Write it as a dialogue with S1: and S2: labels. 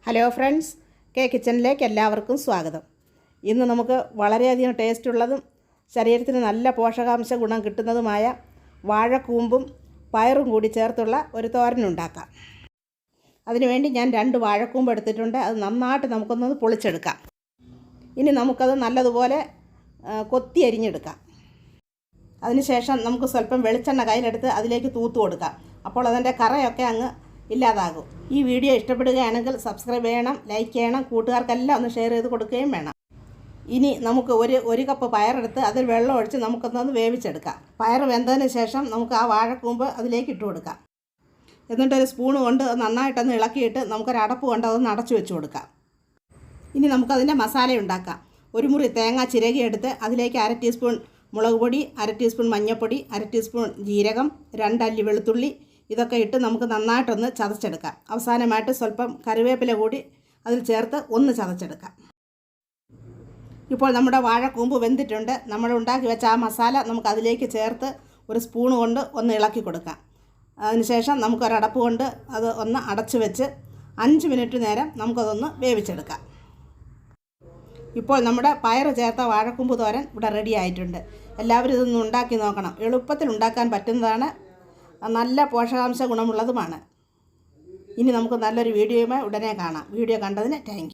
S1: Hello friends, കിച്ചണിലേക്ക് എല്ലാവർക്കും സ്വാഗതം. ഇന്ന് നമുക്ക് വളരെയധികം ടേസ്റ്റുള്ളതും ശരീരത്തിന് നല്ല പോഷകാംശ ഗുണം കിട്ടുന്നതുമായ വാഴക്കൂമ്പും പയറും കൂടി ചേർത്തുള്ള ഒരു തോരൻ ഉണ്ടാക്കാം. അതിനുവേണ്ടി ഞാൻ 2 വാഴക്കൂമ്പ് എടുത്തിട്ടുണ്ട്. അത് നന്നായിട്ട് നമുക്കൊന്ന് പൊളിച്ചെടുക്കാം. ഇനി നമുക്കത് നല്ലതുപോലെ കൊത്തി അരിഞ്ഞെടുക്കാം. അതിനുശേഷം നമുക്ക് സ്വല്പം വെളിച്ചെണ്ണ കയ്യിലെടുത്ത് അതിലേക്ക് തൂത്ത് കൊടുക്കാം. അപ്പോൾ അതിൻ്റെ കറയൊക്കെ അങ്ങ് ഇല്ലാതാകും. ഈ വീഡിയോ ഇഷ്ടപ്പെടുകയാണെങ്കിൽ സബ്സ്ക്രൈബ് ചെയ്യണം, ലൈക്ക് ചെയ്യണം, കൂട്ടുകാർക്കെല്ലാം ഒന്ന് ഷെയർ ചെയ്ത് കൊടുക്കുകയും വേണം. ഇനി നമുക്ക് ഒരു കപ്പ് പയറെടുത്ത് അതിൽ വെള്ളം ഒഴിച്ച് നമുക്കൊന്ന് വേവിച്ചെടുക്കാം. പയർ വെന്തതിന് ശേഷം നമുക്ക് ആ വാഴക്കൂമ്പ് അതിലേക്ക് ഇട്ട് കൊടുക്കാം. എന്നിട്ടൊരു സ്പൂൺ കൊണ്ട് നന്നായിട്ടൊന്ന് ഇളക്കിയിട്ട് നമുക്കൊരു അടപ്പ് കൊണ്ട് അതൊന്ന് അടച്ചു വെച്ച് കൊടുക്കാം. ഇനി നമുക്കതിൻ്റെ മസാല ഉണ്ടാക്കാം. ഒരു മുറി തേങ്ങ ചിരകിയെടുത്ത് അതിലേക്ക് 1/2 ടീസ്പൂൺ മുളക് പൊടി, 1/2 ടീസ്പൂൺ മഞ്ഞൾപ്പൊടി, 1/2 ടീസ്പൂൺ ജീരകം, 2 അല്ലി വെളുത്തുള്ളി ഇതൊക്കെ ഇട്ട് നമുക്ക് നന്നായിട്ടൊന്ന് ചതച്ചെടുക്കാം. അവസാനമായിട്ട് സ്വല്പം കറിവേപ്പില കൂടി അതിൽ ചേർത്ത് ഒന്ന് ചതച്ചെടുക്കാം. ഇപ്പോൾ നമ്മുടെ വാഴക്കൂമ്പ് വെന്തിട്ടുണ്ട്. നമ്മൾ ഉണ്ടാക്കി വെച്ച ആ മസാല നമുക്ക് അതിലേക്ക് ചേർത്ത് ഒരു സ്പൂൺ കൊണ്ട് ഒന്ന് ഇളക്കി കൊടുക്കാം. അതിനുശേഷം നമുക്കൊരടപ്പ് കൊണ്ട് അത് ഒന്ന് അടച്ചു വെച്ച് 5 മിനിറ്റ് നേരം നമുക്കതൊന്ന് വേവിച്ചെടുക്കാം. ഇപ്പോൾ നമ്മുടെ പയർ ചേർത്ത വാഴക്കൂമ്പ് തോരൻ ഇവിടെ റെഡി ആയിട്ടുണ്ട്. എല്ലാവരും ഇതൊന്ന് ഉണ്ടാക്കി നോക്കണം. എളുപ്പത്തിൽ ഉണ്ടാക്കാൻ പറ്റുന്നതാണ്, നല്ല പോഷകാംശ ഗുണമുള്ളതുമാണ്. ഇനി നമുക്ക് നല്ലൊരു വീഡിയോയുമായി ഉടനെ കാണാം. വീഡിയോ കണ്ടതിന് താങ്ക് യു.